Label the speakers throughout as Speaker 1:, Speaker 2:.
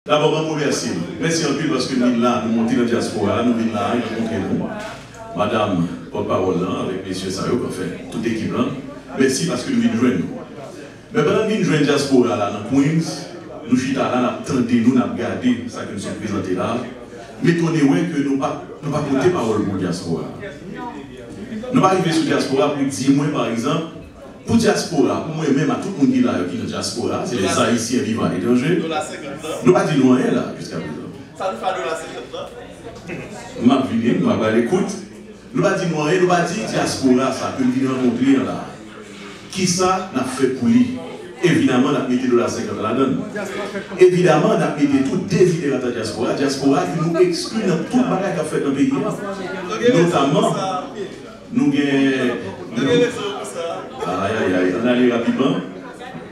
Speaker 1: D'abord, je remercie. Merci en plus parce que nous là, nous montons dans la diaspora, nous venons là, nous rencontrons nous. Madame porte-parole avec messieurs Sayo, fait toute l'équipe là. Merci parce que nous venons joindre. Mais pendant que nous venons joindre la diaspora là, dans Queens, nous sommes là, nous avons tenté, nous avons regardé ça que nous sommes présentés là. Mais on est que nous ne pas porter parole pour la diaspora. Nous ne pas arriver sur la diaspora pour dire, moi par exemple, pour la diaspora, pour moi-même, à tout le monde qui est là, qui est dans la diaspora, c'est les Haïtiens vivant à l'étranger. Nous ne pas dire rien là, jusqu'à présent.
Speaker 2: Ça nous fait de la 50
Speaker 1: ans. Je vais venir, je vais l'écoute. Nous ne pas dire rien, nous ne pas dire diaspora, ça, que nous venons rencontrer là. Qui ça n'a fait pour lui? Évidemment, on a mis de la 50 ans là-dedans. Évidemment, on a mis tout désidérat de la diaspora. La diaspora qui nous exclut dans tout le bagage qu'a fait dans le pays. Notamment, nous avons. Aïe, aïe, on allait rapidement.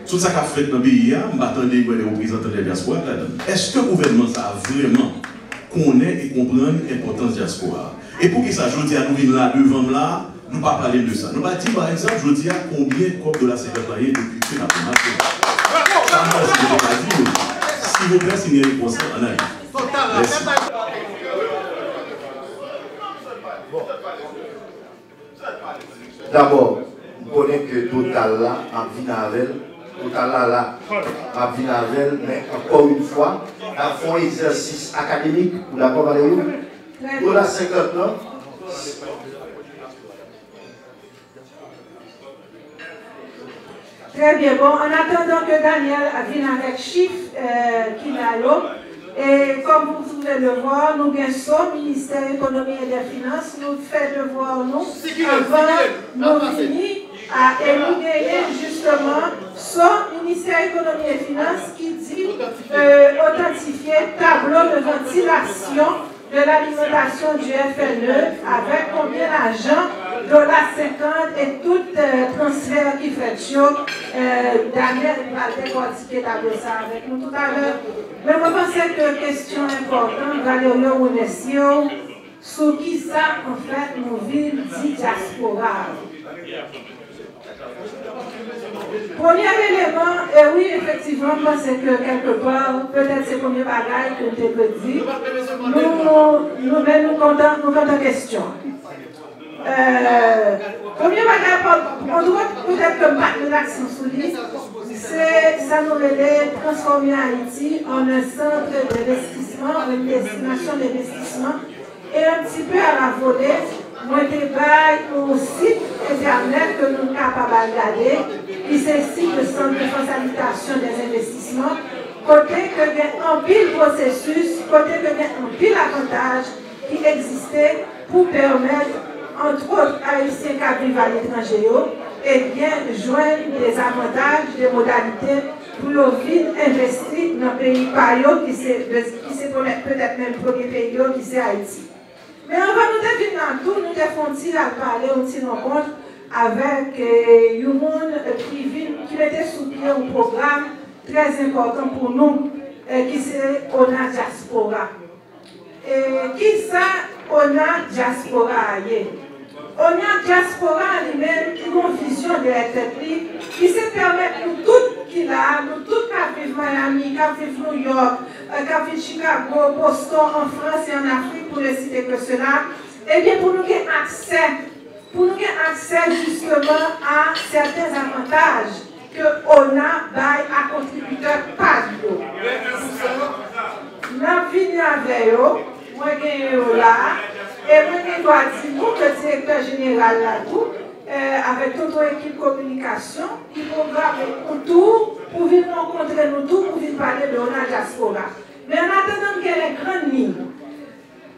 Speaker 1: Tout ça qu'a fait dans le pays, on m'attendait les représentants de la diaspora là-dedans. Est-ce que le gouvernement ça a vraiment connaît et comprend l'importance de la diaspora? Et pour que ça, je dis à nous venir là, devant là, nous ne pas parler de ça. Nous ne pas dire par exemple, je dis à combien de copes de la secrétariat depuis que la formation. S'il vous plaît, signez les constats, on arrive. Merci.
Speaker 3: D'abord, vous connaissez que Total là, a Vinavel, Total là, a Vinavel, mais encore une fois, a fait un exercice académique, vous d'accord avec vous? Pour la 50 ans,
Speaker 4: très bien, bon, en attendant que Daniel vienne avec chiffres qu'il a là, et comme vous pouvez le voir, nous avons le ministère de l'économie et des finances, nous faisons devoir nous, avant nous finir, et nous gagnons justement son ministère de l'économie et des finances qui dit authentifier tableau de ventilation de l'alimentation du FNE avec combien d'argent, $50 et tout transfert qui fait chaud. Daniel va décortiquer ça avec nous tout à l'heure. Mais je pense que la question importante, Valérie Ounesio, sur qui ça, en fait, nous vivons dit diaspora. Premier élément, et oui, effectivement, je pense que quelque part, peut-être c'est le premier bagage que je peux dire, nous comptons en question. Premier bagage, on doit peut-être que battre l'action sur lui, c'est ça nous aider à transformer Haïti en un centre d'investissement, une destination d'investissement, et un petit peu à la volée. Moi, je travaille au site internet que nous sommes capables de regarder, qui c'est le site de centre de facilitation des investissements, côté que il y a un pile processus, côté que il y a un pile avantage qui existait pour permettre, entre autres, Haïtiens qui vivent à l'étranger, et bien joindre des avantages, des modalités pour leur vie investir dans le pays qui c'est peut-être même le premier pays qui c'est Haïti. Mais on va nous définir dans tout, nous devons parler, on s'y rencontre avec Yumoun qui mettait sous pied un programme très important pour nous, qui c'est ONA Diaspora. Et qui ça, ONA Diaspora? ONA Diaspora lui-même, qui a une vision de la tête, qui se permet nous tous qui là, nous tous qui vivent Miami, qui vivent New York, qui vivent Chicago, Boston, en France et en Afrique, pour ne citer que cela, eh bien pour nous avoir accès justement à certains avantages que ONA baille à contributeurs patriotes. Nous venons avec eux, moi je là, et moi je dois dire, nous, le directeur général là, tout, avec toute l'équipe communication, qui programme un tour pour venir rencontrer nous tous, pour venir parler de ONA Diaspora. Mais en attendant qu'il y ait les grandes lignes,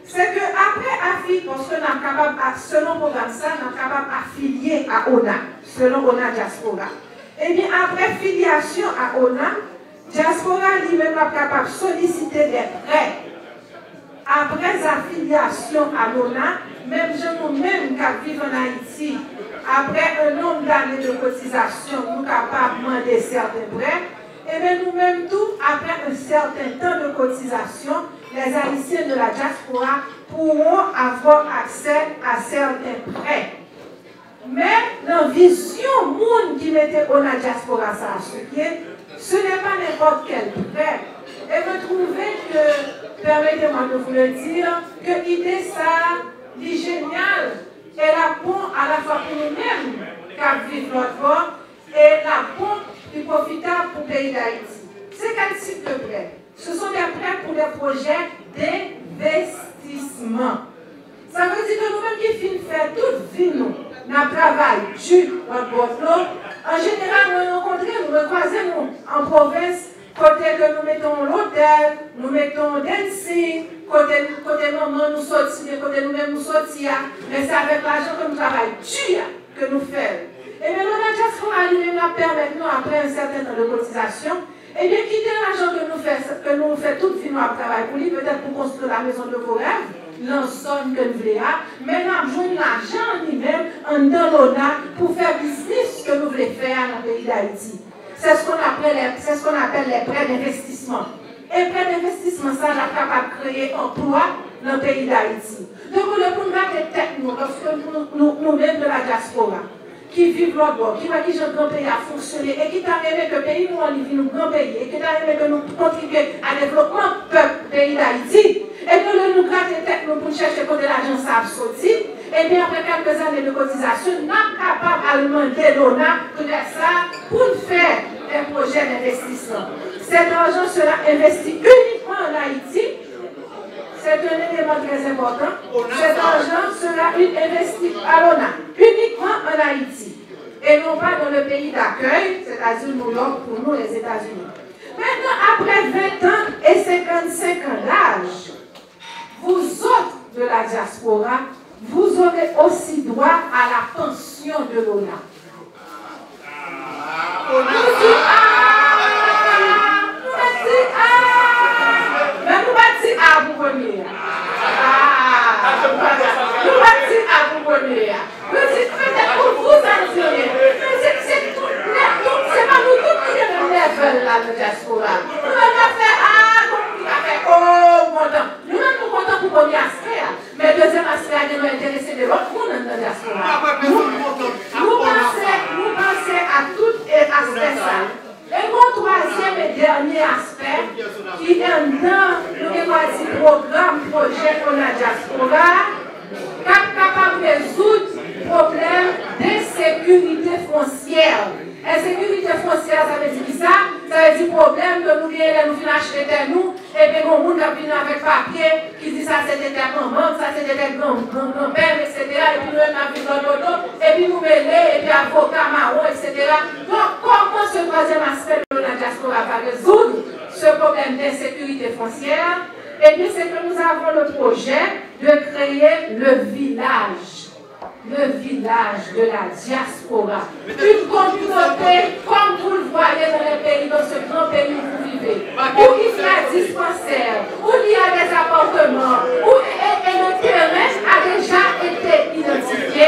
Speaker 4: c'est qu'après affilier, parce que nous sommes capables, selon le programme ça, nous sommes capables d'affilier à ONA, selon ONA Diaspora. Et bien après filiation à ONA, Diaspora lui-même est capable de solliciter des prêts. Après affiliation à l'ONA, même nous-mêmes qui vivons en Haïti, après un nombre d'années de cotisation, nous sommes capables de demander certains prêts. Et bien nous-mêmes tout, après un certain temps de cotisation, les Haïtiens de la diaspora pourront avoir accès à certains prêts. Mais dans la vision monde qui mettait ONA Diaspora ça à ce pied, ce n'est pas n'importe quel prêt. Et me trouvez que, permettez-moi de vous le dire, que l'idée ça, est géniale. Et la bon à la fois pour nous-mêmes, qui vivons notre bord, et la bon qui profitable pour le pays d'Haïti. C'est quel type de prêt? Ce sont des prêts pour des projets d'investissement. Ça veut dire que nous-mêmes qui finissons faire toute vie, nous travaillons du notre bord. En général, nous rencontrons, nous croisons en province, côté que nous mettons l'hôtel, nous mettons dancing, côté maman nous sortir, côté nous-mêmes nous sortir, mais c'est avec l'argent que nous travaillons, que nous faisons. Et bien, la diaspora lui-même nous permet, nous, après un certain temps de cotisation, et bien, quitter l'argent que nous faisons toute vie, nous travaillons pour lui, peut-être pour construire la maison de vos rêves, l'ensemble que nous voulons, mais nous avons l'argent lui-même en dans l'ONA pour faire business que nous voulons faire dans le pays d'Haïti. C'est ce qu'on appelle les prêts d'investissement. Et prêts d'investissement, ça, est capable de créer emploi dans le pays d'Haïti. Donc, nous devons mettre des têtes, lorsque nous-mêmes de la diaspora, qui vivent l'autre bord, qui voient que le grand pays a fonctionné, et qui t'a aimé que le pays nous en nous grand pays, et qui t'a aimé que nous contribuions à développement du pays d'Haïti, et que nous grattons les têtes pour chercher côté l'argent ça a sorti, et bien après quelques années de cotisation, nous sommes capables de demander l'ONA pour faire ça, pour faire un projet d'investissement. Cet argent sera investi uniquement en Haïti. C'est un élément très important. Cet argent sera investi à l'ONA, uniquement en Haïti. Et non pas dans le pays d'accueil, c'est-à-dire New York pour nous, les États-Unis. Maintenant, après 20 ans et 55 ans d'âge, vous autres de la diaspora, vous aurez aussi droit à la pension de l'ONA. Mais nous pas dire à vous venir. Nous pas dire à vous venir. Nous disons peut-être pour vous en dire. C'est pas nous tous qui sommes level là de diaspora. Nous allons faire comme on a fait montant. Nous-mêmes nous comptons pour le premier aspect. Mais le deuxième aspect nous intéresser de l'autre monde dans la diaspora. Nous pensons à tout aspect ça. Et mon troisième et dernier aspect, qui est dans le programme projet pour la diaspora, capable de résoudre le problème d'insécurité foncière. Insécurité foncière, ça veut dire ça? Ça veut dire problème que nous gagnons, nous venons acheter de nous, et puis mon monde qui vient avec papier, qui dit ça c'était des maman, ça c'était des grand-pères, etc. Et puis nous avons vu dans l'auto, et puis nous mêlons, et puis avocat marron, etc. Donc comment ce troisième aspect de la diaspora va résoudre ce problème d'insécurité foncière? Eh bien c'est que nous avons le projet de créer le village de la diaspora. Une communauté, comme vous le voyez dans les pays, dans ce grand pays où vous vivez, où il y a des dispensaires, où il y a des appartements, où le terrain a déjà été identifié.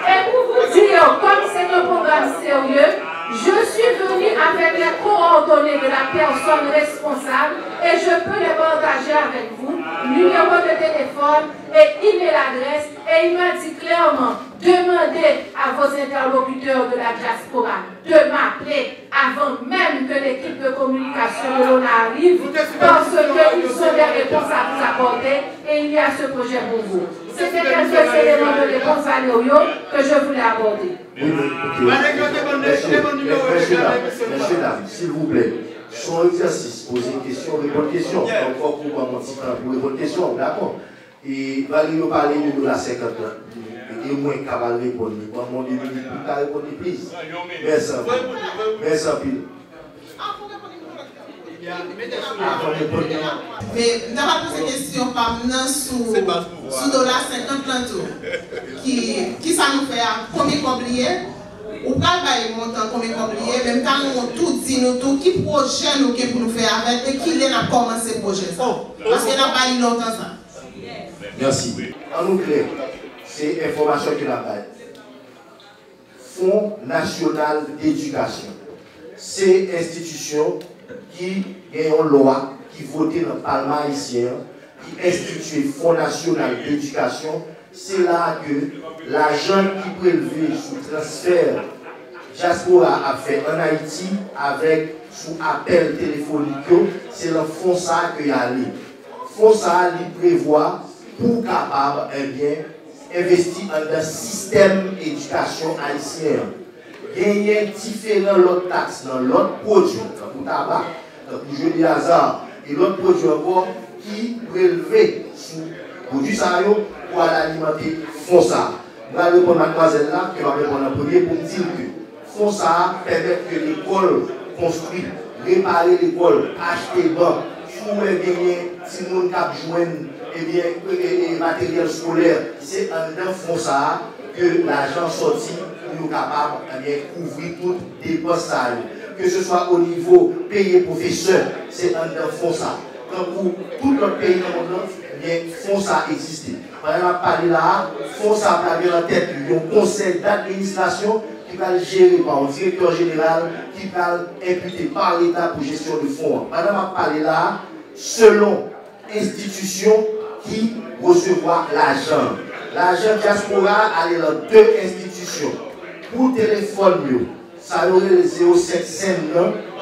Speaker 4: Et pour vous dire, comme c'est un programme sérieux, je suis venu avec les coordonnées de la personne responsable et je peux les partager avec vous, numéro de téléphone et email adresse. Et il m'a dit clairement, demandez à vos interlocuteurs de la diaspora de m'appeler avant même que l'équipe de communication de l'ONA arrive, parce qu'ils ont des réponses à vous apporter et il y a ce projet pour vous. C'était quelques éléments de réponse à Noyo que je voulais aborder.
Speaker 3: Messieurs, dames, s'il vous plaît, son exercice, poser une question, répondre question. Encore pour moi, mon petit temps, pour répondre question, d'accord. Et Valérie nous parler de la 50 ans. Et moi, qui va répondre. Moi, mon début, pour qu'à répondre, please. Merci. Merci, pile.
Speaker 5: Mais nous avons posé une question par maintenant sous dollar 50 plantos. Qui ça nous fait combien oublié? Ou pas le montant combien oublié? Même temps nous tout dit nous tout qui projet nous pour nous faire avec et qui a commencé le projet. Parce que nous n'avons pas eu longtemps ça.
Speaker 3: Merci. En nous clair, c'est information que nous avons. Fonds national d'éducation. C'est institution qui a une loi qui votait dans le Parlement haïtien, qui institue le Fonds national d'éducation. C'est là que l'argent qui est prélevé sous transfert diaspora a fait en Haïti avec sous appel téléphonique, c'est le fonds ça qu'il y a allé. Fonds ça, il prévoit pour capable investir dans un système d'éducation haïtien. Gagner différents autres taxes dans l'autre produit, pour tabac, pour jeu de hasard, et l'autre produit encore qui prélevait sous produit ça pour alimenter fonds ça. Je vais répondre à mademoiselle là, qui va répondre en premier pour me dire que fonds ça permet que l'école construise, réparer l'école, acheter banc, pour gagner, si nous avons joué matériel scolaire, c'est un fonds ça que l'argent sorti pour nous capable de couvrir toutes les dépenses. Que ce soit au niveau payer professeur, c'est un fonds ça. Donc pour tout notre pays dans le monde, fonds ça existe. Par exemple, parler là, fonds ça a en tête un conseil d'administration qui va le gérer par un directeur général qui va imputer par l'État pour gestion de fonds. Par exemple, parler là, selon institution qui recevra l'argent. L'argent diaspora allait dans deux institutions. Pour téléphone, ça aurait les 0,7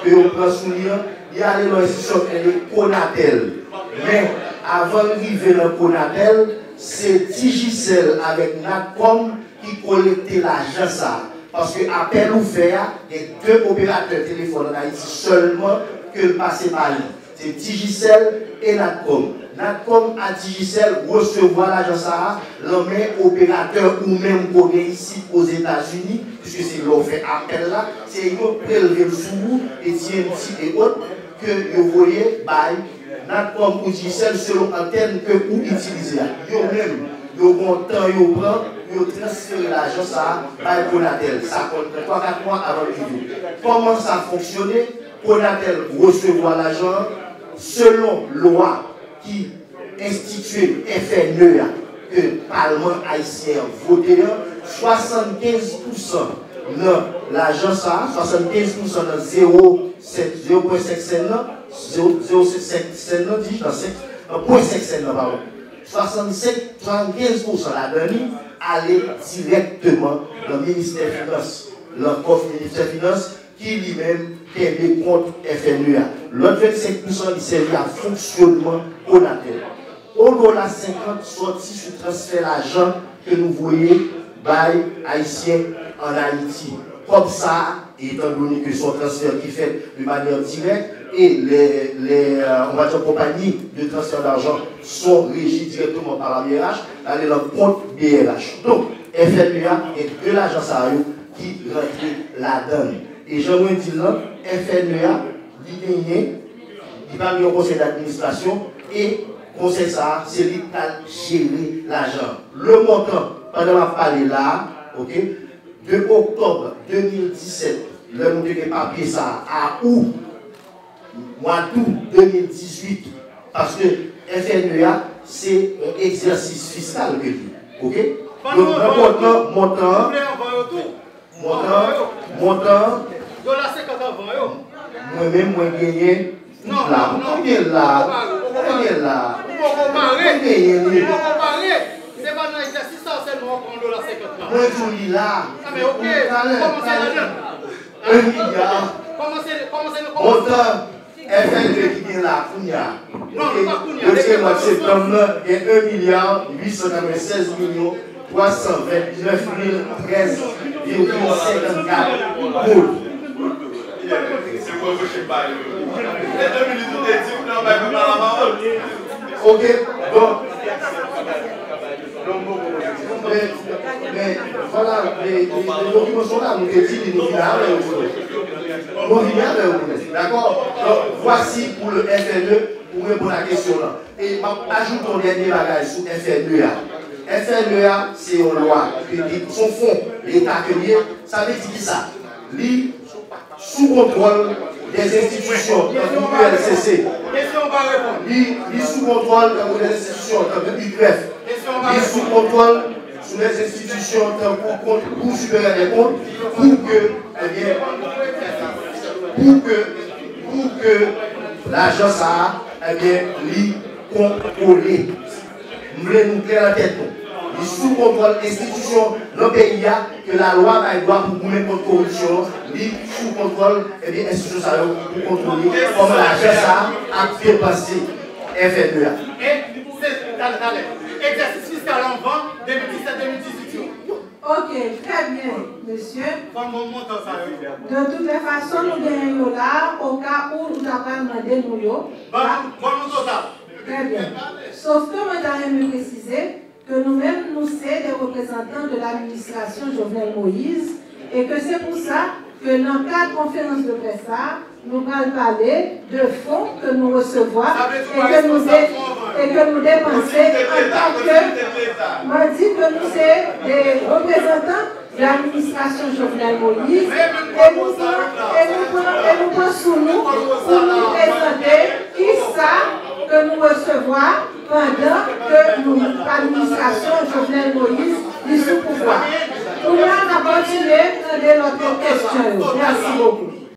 Speaker 3: que on prend sous lien, il y a l'institution de Conatel. Mais avant d'arriver dans Conatel, c'est Digicel avec Natcom qui collectait l'argent ça. Parce que appel ouvert, il y a deux opérateurs téléphone en Haïti seulement que passer par lui. C'est Digicel et Natcom. Natcom à Digicel recevoir l'argent ça, l'emmener opérateur ou même qu'on est ici aux États-Unis, puisque c'est l'offre appel là, c'est une prélever le sous et TNT et autres que vous voyez, Natcom ou Digicel selon antenne que vous utilisez. Vous-même, vous montant, vous prenez, vous transférez l'argent ça par Conatel. Ça compte 3-4 mois avant le vidéo. Comment ça fonctionne? Conatel recevoir l'argent selon loi qui institue FNE que le Parlement haïtien voté 75% dans l'argent ça, 75% dans 0,5 cent, 0,5 pardon. 75% là-dedans allait directement dans le ministère des Finances, le coffre ministère des Finances qui lui-même tient des comptes FNUA. L'autre 25% il servait à fonctionnement Conatel. Au dollar 50 sorti sur transfert d'argent que nous voyons by haïtien en Haïti. Comme ça, étant donné que son transfert qui est fait de manière directe et les compagnies de transfert d'argent sont régies directement par la BRH, aller dans le compte BRH. Donc, FNUA est de l'agence qui rentre là-dedans. Et j'aimerais dire là, FNEA, il va au conseil d'administration et le conseil ça, c'est lui qui a géré l'argent. Le montant, pendant ma parler là, ok, de octobre 2017, le nous avons papier ça à août, mois d'août 2018, parce que FNEA, c'est un exercice fiscal que lui. Ok? Donc, le montant. Moi-même, moi gagné. Là, combien là?
Speaker 6: C'est pas dans l'exercice, seulement on $50.
Speaker 3: Moi, je dis là.
Speaker 6: Mais ok, comment c'est
Speaker 3: 1 milliard.
Speaker 6: Comment c'est
Speaker 3: Montant FNE qui vient là, Kounia.
Speaker 6: Non, pas Kounia.
Speaker 3: Le mois de septembre, il y a 1 milliard 896 millions 329 013,54 boules. Ok, donc, mais voilà, les documents sont là, nous disons que nous venons d'accord? Donc, voici pour le FNE, pour répondre à la question là. Et ajoute ton dernier bagage sur FNEA. FNEA, c'est une loi, son fonds, l'État que ça veut dire ça. Lui, sous contrôle des institutions comme l'ULCC, lui sous contrôle des institutions comme l'UQF, lui sous contrôle sous les institutions comme le Cour supérieure des comptes pour que l'argent ça, lui contrôler. Nous voulons nous clair la tête. sous contrôle institution dans le pays, que la loi va être pour nous mettre contre corruption, sous contrôle et institution pour contrôler comment l'argent ça a fait passer FNEA.
Speaker 6: Et c'est exercice fiscal en vente 2017-2018.
Speaker 4: Ok, très bien, monsieur. De toutes les façons, nous gagnons là, au cas où nous avons demandé nous. Très bien. Sauf que nous avons précisé que nous-mêmes, nous sommes des représentants de l'administration Jovenel Moïse et que c'est pour ça que dans le cadre de conférence de presse, nous allons parler de fonds que nous recevons et que nous dépensons en tant que, on dit que nous sommes des représentants de l'administration Jovenel Moïse et nous prenons sous nous pour nous présenter qui ça que nous recevons pendant que l'administration Jovenel Moïse est sous pouvoir. Nous allons continuer à demander notre question. Merci beaucoup.